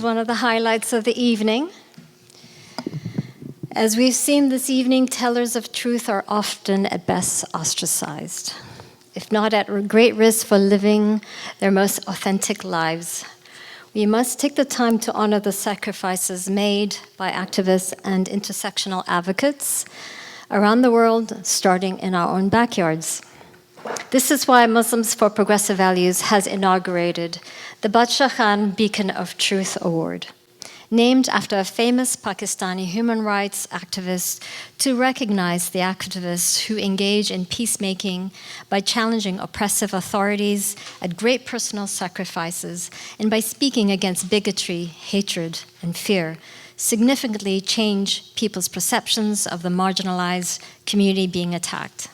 one of the highlights of the evening. As we've seen this evening, tellers of truth are often at best ostracized, if not at great risk for living their most authentic lives. We must take the time to honor the sacrifices made by activists and intersectional advocates around the world, starting in our own backyards. This is why Muslims for Progressive Values has inaugurated the Badshah Beacon of Truth Award, named after a famous Pakistani human rights activist to recognize the activists who engage in peacemaking by challenging oppressive authorities at great personal sacrifices and by speaking against bigotry, hatred, and fear, significantly change people's perceptions of the marginalized community being attacked.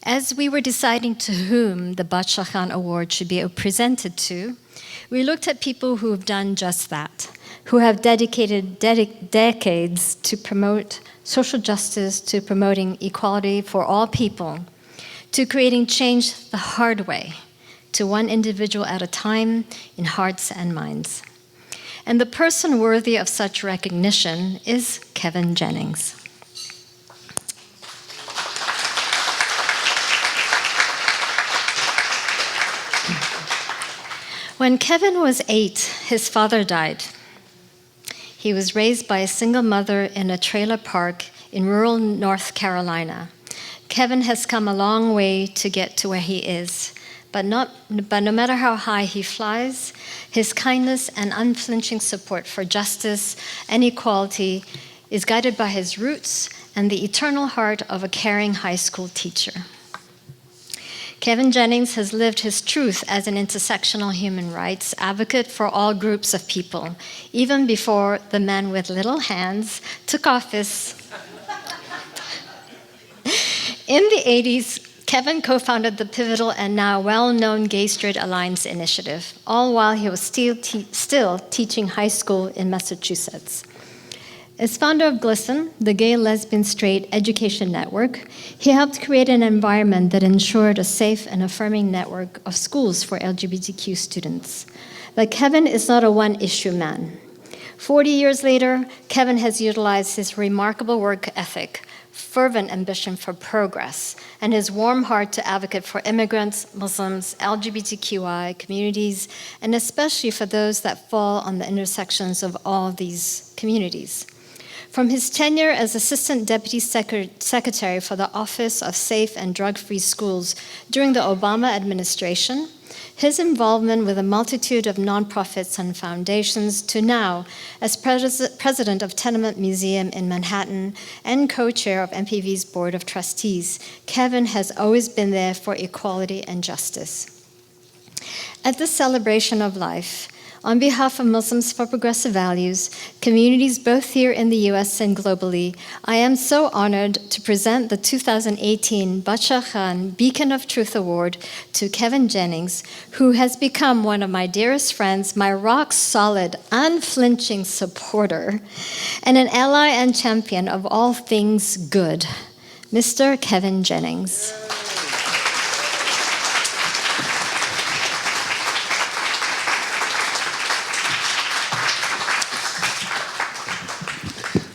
As we were deciding to whom the Badshah Award should be presented to, we looked at people who have done just that, who have dedicated decades to promote social justice, to promoting equality for all people, to creating change the hard way, to one individual at a time in hearts and minds. And the person worthy of such recognition is Kevin Jennings. When Kevin was 8, his father died. He was raised by a single mother in a trailer park in rural North Carolina. Kevin has come a long way to get to where he is, but no matter how high he flies, his kindness and unflinching support for justice and equality is guided by his roots and the eternal heart of a caring high school teacher. Kevin Jennings has lived his truth as an intersectional human rights advocate for all groups of people, even before the man with little hands took office. In the 80s, Kevin co-founded the pivotal and now well-known Gay Straight Alliance initiative, all while he was still teaching high school in Massachusetts. As founder of GLSEN, the Gay, Lesbian, Straight Education Network, he helped create an environment that ensured a safe and affirming network of schools for LGBTQ students. But Kevin is not a one-issue man. 40 years later, Kevin has utilized his remarkable work ethic, fervent ambition for progress, and his warm heart to advocate for immigrants, Muslims, LGBTQI communities, and especially for those that fall on the intersections of all these communities. From his tenure as Assistant Deputy Secretary for the Office of Safe and Drug-Free Schools during the Obama administration, his involvement with a multitude of nonprofits and foundations to now as president of Tenement Museum in Manhattan and co-chair of MPV's Board of Trustees, Kevin has always been there for equality and justice. At this celebration of life, on behalf of Muslims for Progressive Values, communities both here in the US and globally, I am so honored to present the 2018 Badshah Beacon of Truth Award to Kevin Jennings, who has become one of my dearest friends, my rock-solid, unflinching supporter, and an ally and champion of all things good, Mr. Kevin Jennings.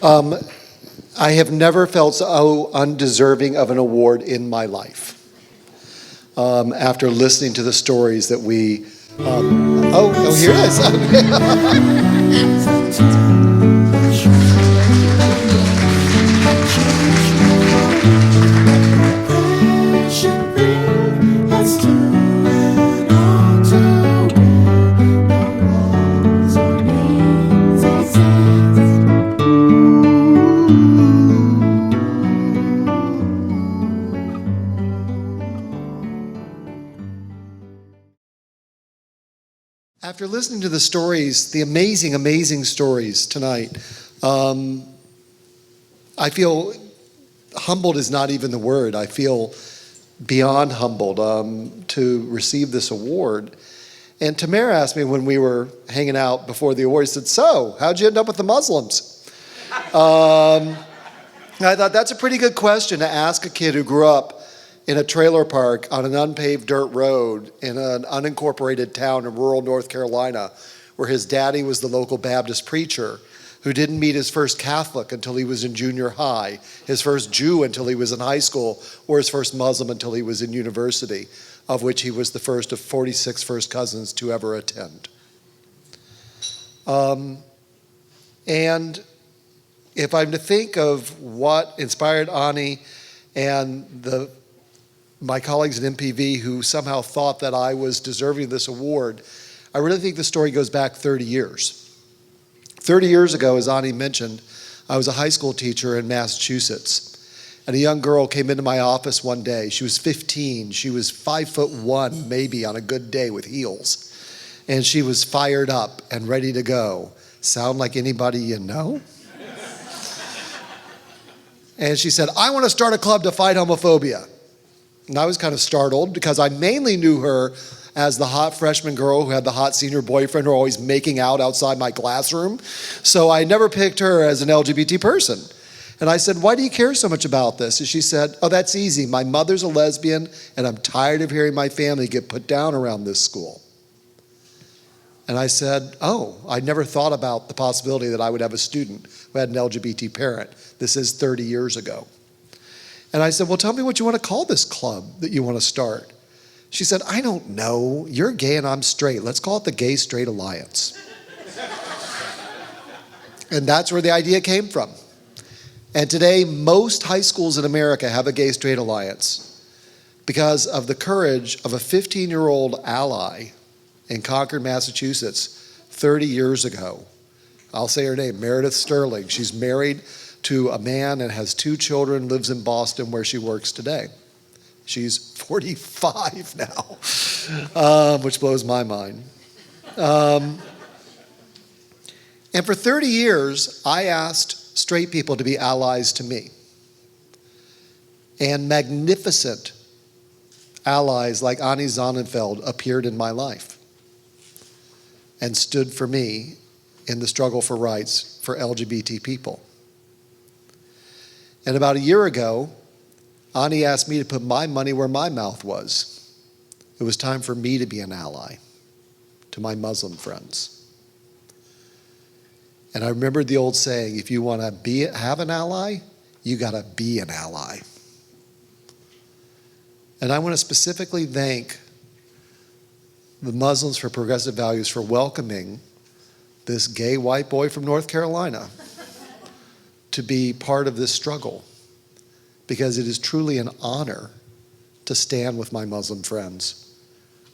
I have never felt so undeserving of an award in my life. After listening to the stories that we, here it is. After listening to the stories, the amazing, amazing stories tonight, I feel humbled is not even the word. I feel beyond humbled to receive this award. And Tamara asked me when we were hanging out before the award, she said, "So, how'd you end up with the Muslims?" I thought that's a pretty good question to ask a kid who grew up in a trailer park on an unpaved dirt road in an unincorporated town in rural North Carolina where his daddy was the local Baptist preacher who didn't meet his first Catholic until he was in junior high, his first Jew until he was in high school, or his first Muslim until he was in university, of which he was the first of 46 first cousins to ever attend. And if I'm to think of what inspired Ani and my colleagues at MPV who somehow thought that I was deserving of this award, I really think the story goes back 30 years. 30 years ago, as Ani mentioned, I was a high school teacher in Massachusetts. And a young girl came into my office one day. She was 15. She was 5'1", maybe on a good day with heels. And she was fired up and ready to go. Sound like anybody you know? And she said, I want to start a club to fight homophobia. And I was kind of startled because I mainly knew her as the hot freshman girl who had the hot senior boyfriend who was always making out outside my classroom. So I never picked her as an LGBT person. And I said, why do you care so much about this? And she said, oh, that's easy. My mother's a lesbian, and I'm tired of hearing my family get put down around this school. And I said, oh, I never thought about the possibility that I would have a student who had an LGBT parent. This is 30 years ago. And I said, well, tell me what you want to call this club that you want to start. She said, I don't know. You're gay and I'm straight. Let's call it the Gay Straight Alliance. And that's where the idea came from. And today, most high schools in America have a Gay Straight Alliance because of the courage of a 15-year-old ally in Concord, Massachusetts, 30 years ago. I'll say her name, Meredith Sterling. She's married to a man and has 2 children, lives in Boston where she works today. She's 45 now, which blows my mind. And for 30 years, I asked straight people to be allies to me. And magnificent allies like Ani Sonnenfeld appeared in my life and stood for me in the struggle for rights for LGBT people. And about a year ago, Ani asked me to put my money where my mouth was. It was time for me to be an ally to my Muslim friends. And I remembered the old saying, if you want to have an ally, you got to be an ally. And I want to specifically thank the Muslims for Progressive Values for welcoming this gay white boy from North Carolina to be part of this struggle, because it is truly an honor to stand with my Muslim friends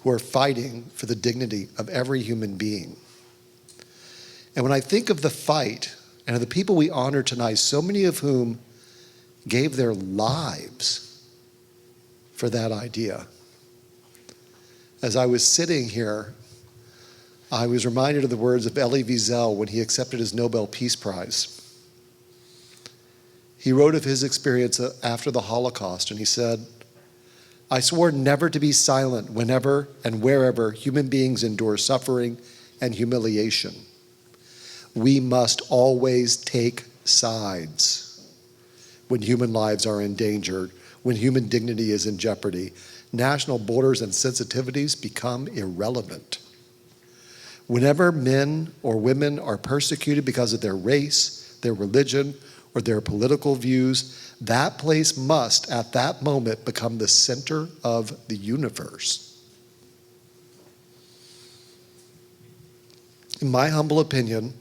who are fighting for the dignity of every human being. And when I think of the fight and of the people we honor tonight, so many of whom gave their lives for that idea. As I was sitting here, I was reminded of the words of Elie Wiesel when he accepted his Nobel Peace Prize. He wrote of his experience after the Holocaust, and he said, I swore never to be silent whenever and wherever human beings endure suffering and humiliation. We must always take sides when human lives are endangered, when human dignity is in jeopardy. National borders and sensitivities become irrelevant. Whenever men or women are persecuted because of their race, their religion, or their political views, that place must, at that moment, become the center of the universe. In my humble opinion,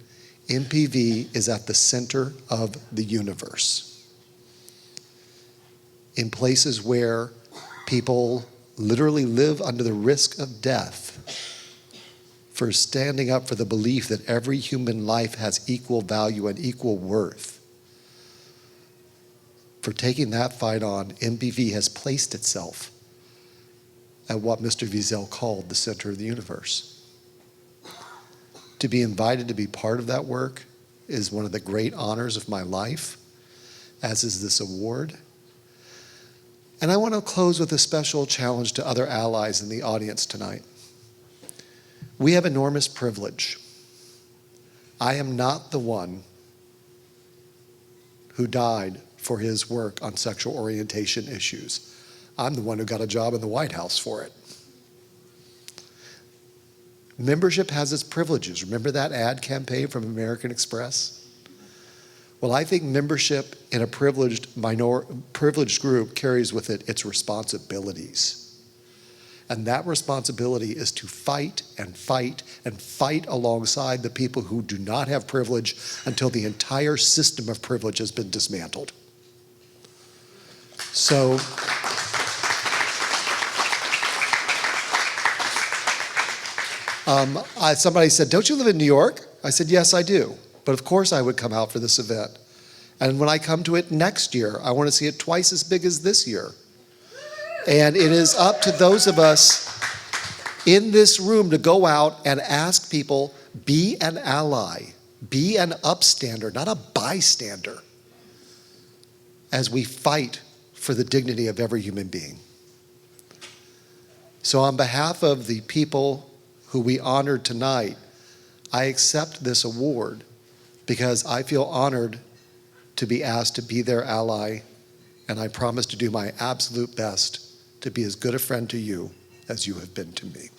MPV is at the center of the universe. In places where people literally live under the risk of death for standing up for the belief that every human life has equal value and equal worth. For taking that fight on, MPV has placed itself at what Mr. Wiesel called the center of the universe. To be invited to be part of that work is one of the great honors of my life, as is this award. And I want to close with a special challenge to other allies in the audience tonight. We have enormous privilege. I am not the one who died for his work on sexual orientation issues. I'm the one who got a job in the White House for it. Membership has its privileges. Remember that ad campaign from American Express? Well, I think membership in a privileged group carries with it its responsibilities. And that responsibility is to fight and fight and fight alongside the people who do not have privilege until the entire system of privilege has been dismantled. So, somebody said, "Don't you live in New York?" I said, "Yes, I do. But of course I would come out for this event. And when I come to it next year, I want to see it twice as big as this year." And it is up to those of us in this room to go out and ask people, be an ally, be an upstander, not a bystander, as we fight for the dignity of every human being. So on behalf of the people who we honored tonight, I accept this award because I feel honored to be asked to be their ally, and I promise to do my absolute best to be as good a friend to you as you have been to me.